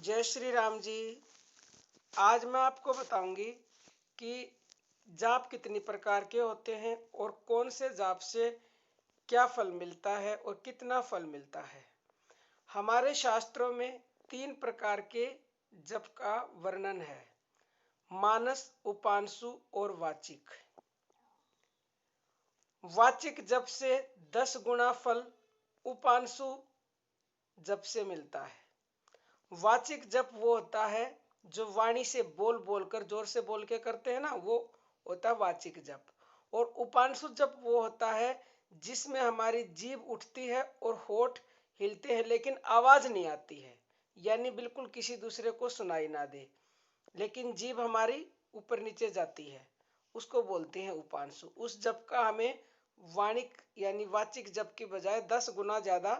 जय श्री राम जी। आज मैं आपको बताऊंगी कि जाप कितनी प्रकार के होते हैं और कौन से जाप से क्या फल मिलता है और कितना फल मिलता है। हमारे शास्त्रों में 3 प्रकार के जप का वर्णन है: मानस, उपांशु और वाचिक। वाचिक जप से 10 गुना फल उपांशु जप से मिलता है। वाचिक जप वो होता है जो वाणी से बोल बोल कर, जोर से बोल के करते हैं ना, वो होता है वाचिक जप। और उपांशु जप वो होता है जिसमें हमारी जीभ उठती है और होठ हिलते हैं लेकिन आवाज नहीं आती है, यानी बिल्कुल किसी दूसरे को सुनाई ना दे, लेकिन जीभ हमारी ऊपर नीचे जाती है, उसको बोलते हैं उपांशु। उस जप का हमें वाणिक यानी वाचिक जप की बजाय 10 गुना ज्यादा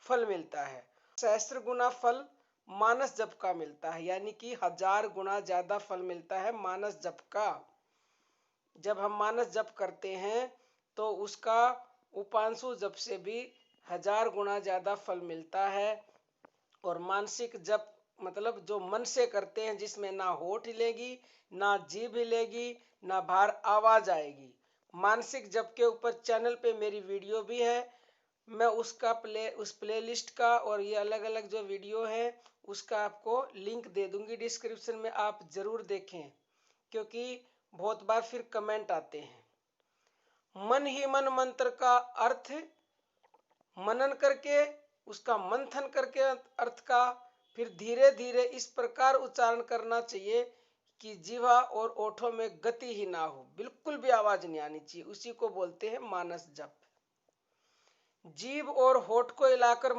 फल मिलता है। सहस्त्र गुना फल मानस जप का मिलता है, यानी कि 1000 गुना ज्यादा फल मिलता है मानस जप का। जब हम मानस जप करते हैं तो उसका उपांशु जप से भी 1000 गुना ज्यादा फल मिलता है। और मानसिक जप मतलब जो मन से करते हैं, जिसमें ना होठ हिलेगी, ना जीभ हिलेगी, ना बाहर आवाज आएगी। मानसिक जप के ऊपर चैनल पे मेरी वीडियो भी है, मैं उस प्लेलिस्ट का और ये अलग अलग जो वीडियो है उसका आपको लिंक दे दूंगी डिस्क्रिप्शन में, आप जरूर देखें, क्योंकि बहुत बार फिर कमेंट आते हैं। मन ही मन मंत्र का अर्थ मनन करके, उसका मंथन करके अर्थ का फिर धीरे धीरे इस प्रकार उच्चारण करना चाहिए कि जीवा और ओठों में गति ही ना हो, बिल्कुल भी आवाज नहीं आनी चाहिए। उसी को बोलते हैं मानस जप। जीभ और होठ को हिलाकर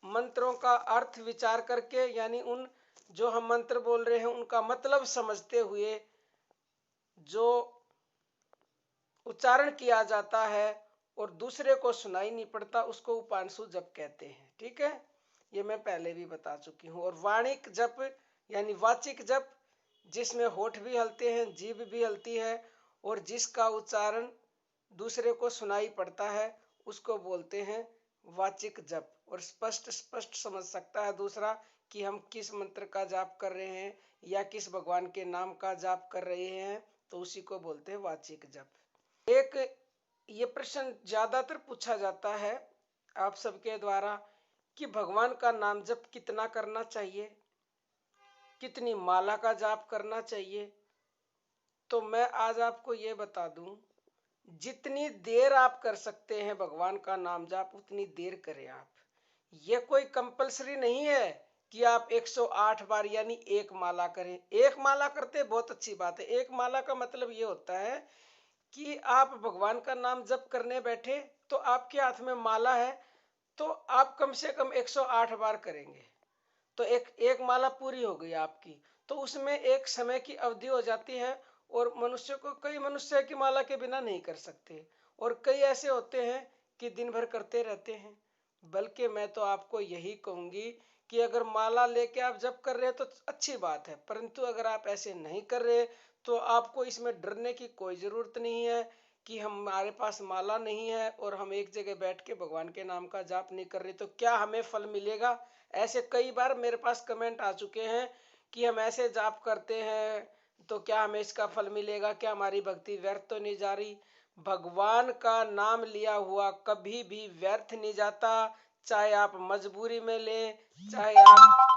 मंत्रों का अर्थ विचार करके, यानी उन जो हम मंत्र बोल रहे हैं उनका मतलब समझते हुए जो उच्चारण किया जाता है और दूसरे को सुनाई नहीं पड़ता, उसको उपांशु जप कहते हैं। ठीक है, ये मैं पहले भी बता चुकी हूँ। और वाणिक जप यानी वाचिक जप, जिसमें होठ भी हलते हैं, जीभ भी हलती है और जिसका उच्चारण दूसरे को सुनाई पड़ता है, उसको बोलते हैं वाचिक जप। और स्पष्ट स्पष्ट समझ सकता है दूसरा कि हम किस मंत्र का जाप कर रहे हैं या किस भगवान के नाम का जाप कर रहे हैं, तो उसी को बोलते हैं वाचिक जप। एक ये प्रश्न ज्यादातर पूछा जाता है आप सबके द्वारा कि भगवान का नाम जप कितना करना चाहिए, कितनी माला का जाप करना चाहिए। तो मैं आज आपको ये बता दूं, जितनी देर आप कर सकते हैं भगवान का नाम जाप उतनी देर करें आप। ये कोई कंपलसरी नहीं है कि आप 108 बार यानी एक माला करें। एक माला करते बहुत अच्छी बात है। एक माला का मतलब ये होता है कि आप भगवान का नाम जप करने बैठे तो आपके हाथ में माला है, तो आप कम से कम 108 बार करेंगे तो एक माला पूरी हो गई आपकी। तो उसमें एक समय की अवधि हो जाती है और मनुष्य को, कई मनुष्य की माला के बिना नहीं कर सकते और कई ऐसे होते हैं कि दिन भर करते रहते हैं। बल्कि मैं तो आपको यही कहूंगी कि अगर माला लेके आप जप कर रहे हैं तो अच्छी बात है, परंतु अगर आप ऐसे नहीं कर रहे तो आपको इसमें डरने की कोई जरूरत नहीं है कि हमारे पास माला नहीं है और हम एक जगह बैठ के भगवान के नाम का जाप नहीं कर रहे तो क्या हमें फल मिलेगा। ऐसे कई बार मेरे पास कमेंट आ चुके हैं कि हम ऐसे जाप करते हैं तो क्या हमें इसका फल मिलेगा, क्या हमारी भक्ति व्यर्थ तो नहीं जा रही। भगवान का नाम लिया हुआ कभी भी व्यर्थ नहीं जाता, चाहे आप मजबूरी में लें, चाहे आप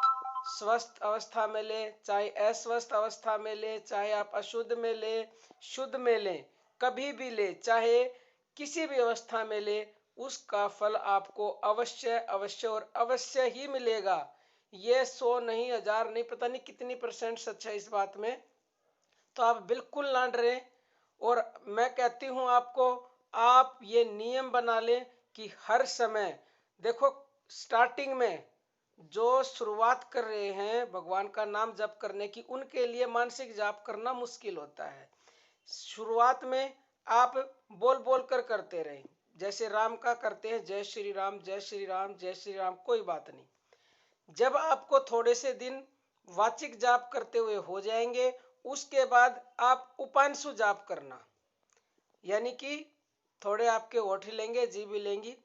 स्वस्थ अवस्था में लें, चाहे अस्वस्थ अवस्था में लें, चाहे आप अशुद्ध में लें, शुद्ध में लें, कभी भी ले, चाहे किसी भी अवस्था में ले, उसका फल आपको अवश्य अवश्य और अवश्य ही मिलेगा। ये 100 नहीं, 1000 नहीं, पता नहीं कितनी % सच है इस बात में। तो आप बिल्कुल ना डरें। और मैं कहती हूं आपको, आप ये नियम बना लें कि हर समय देखो, स्टार्टिंग में जो शुरुआत कर रहे हैं भगवान का नाम जप करने की, उनके लिए मानसिक जाप करना मुश्किल होता है। शुरुआत में आप बोल बोल कर करते रहे, जैसे राम का करते हैं, जय श्री राम जय श्री राम जय श्री राम, कोई बात नहीं। जब आपको थोड़े से दिन वाचिक जाप करते हुए हो जाएंगे, उसके बाद आप उपांशु जाप करना, यानी कि थोड़े आपके होठ हिलेंगे, जीभ हिलेंगी।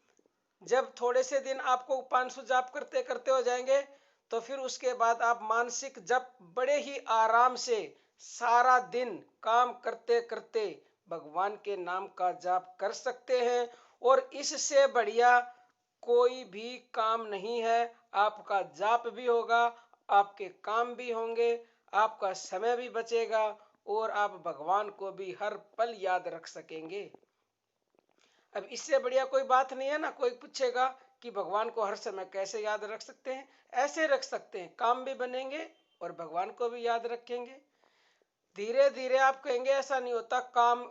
जब थोड़े से दिन आपको उपांशु जाप करते करते हो जाएंगे तो फिर उसके बाद आप मानसिक जप बड़े ही आराम से सारा दिन काम करते करते भगवान के नाम का जाप कर सकते हैं। और इससे बढ़िया कोई भी काम नहीं है। आपका जाप भी होगा, आपके काम भी होंगे, आपका समय भी बचेगा और आप भगवान को भी हर पल याद रख सकेंगे। अब इससे बढ़िया कोई बात नहीं है ना। कोई पूछेगा कि भगवान को हर समय कैसे याद रख सकते हैं? ऐसे रख सकते हैं, काम भी बनेंगे और भगवान को भी याद रखेंगे। धीरे धीरे आप कहेंगे ऐसा नहीं होता, काम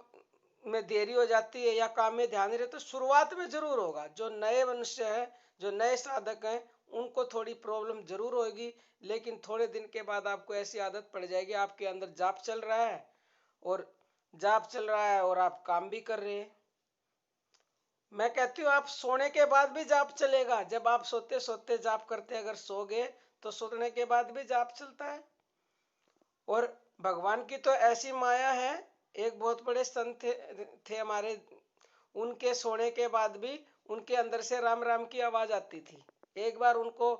में देरी हो जाती है या काम में ध्यान नहीं रहता। तो शुरुआत में जरूर होगा। जो नए मनुष्य है, जो नए साधक हैं, उनको थोड़ी प्रॉब्लम जरूर होगी, लेकिन थोड़े दिन के बाद आपको ऐसी आदत पड़ जाएगी। आपके अंदर जाप चल रहा है और आप काम भी कर रहे हैं। मैं कहती हूँ आप सोने के बाद भी जाप चलेगा। जब आप सोते सोते जाप करते, अगर सो गए तो सोने के बाद भी जाप चलता है। और भगवान की तो ऐसी माया है। एक बहुत बड़े संत थे हमारे, उनके सोने के बाद भी उनके अंदर से राम राम की आवाज आती थी। एक बार उनको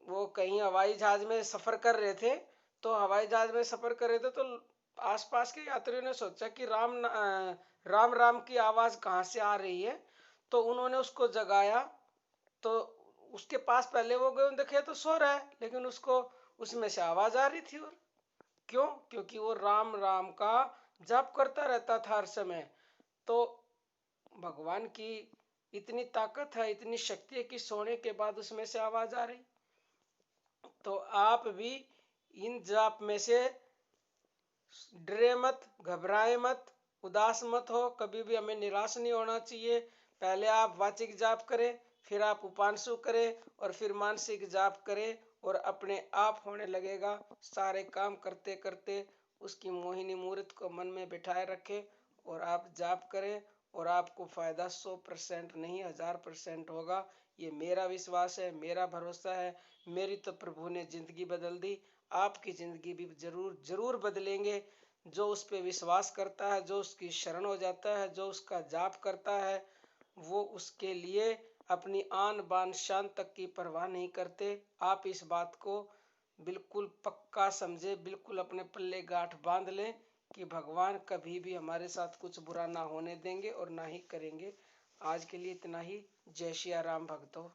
वो कहीं हवाई जहाज में सफर कर रहे थे, तो हवाई जहाज में सफर कर रहे थे तो आसपास के यात्रियों ने सोचा कि राम राम की आवाज कहाँ से आ रही है। तो उन्होंने उसको जगाया, तो उसके पास पहले वो गए, देखे तो सो रहा है, लेकिन उसको उसमें से आवाज आ रही थी। और क्यों? क्योंकि वो राम राम का जाप करता रहता था हर समय। तो भगवान की इतनी ताकत है, इतनी शक्ति है कि सोने के बाद उसमें से आवाज आ रही। तो आप भी इन जाप में से डरे मत, घबराए मत, उदास मत हो। कभी भी हमें निराश नहीं होना चाहिए। पहले आप वाचिक जाप करें, फिर आप उपांशु करें और फिर मानसिक जाप करें और अपने आप होने लगेगा। सारे काम करते करते उसकी मोहिनी मूर्त को मन में बिठाए रखें और आप जाप करें और आपको फायदा 100% नहीं 1000% होगा। ये मेरा विश्वास है, मेरा भरोसा है। मेरी तो प्रभु ने जिंदगी बदल दी, आपकी जिंदगी भी जरूर जरूर बदलेंगे। जो उस पे विश्वास करता है, जो उसकी शरण हो जाता है, जो उसका जाप करता है, वो उसके लिए अपनी आन बान शान तक की परवाह नहीं करते। आप इस बात को बिल्कुल पक्का समझे, बिल्कुल अपने पल्ले गांठ बांध लें कि भगवान कभी भी हमारे साथ कुछ बुरा ना होने देंगे और ना ही करेंगे। आज के लिए इतना ही। जय सिया राम भक्तों।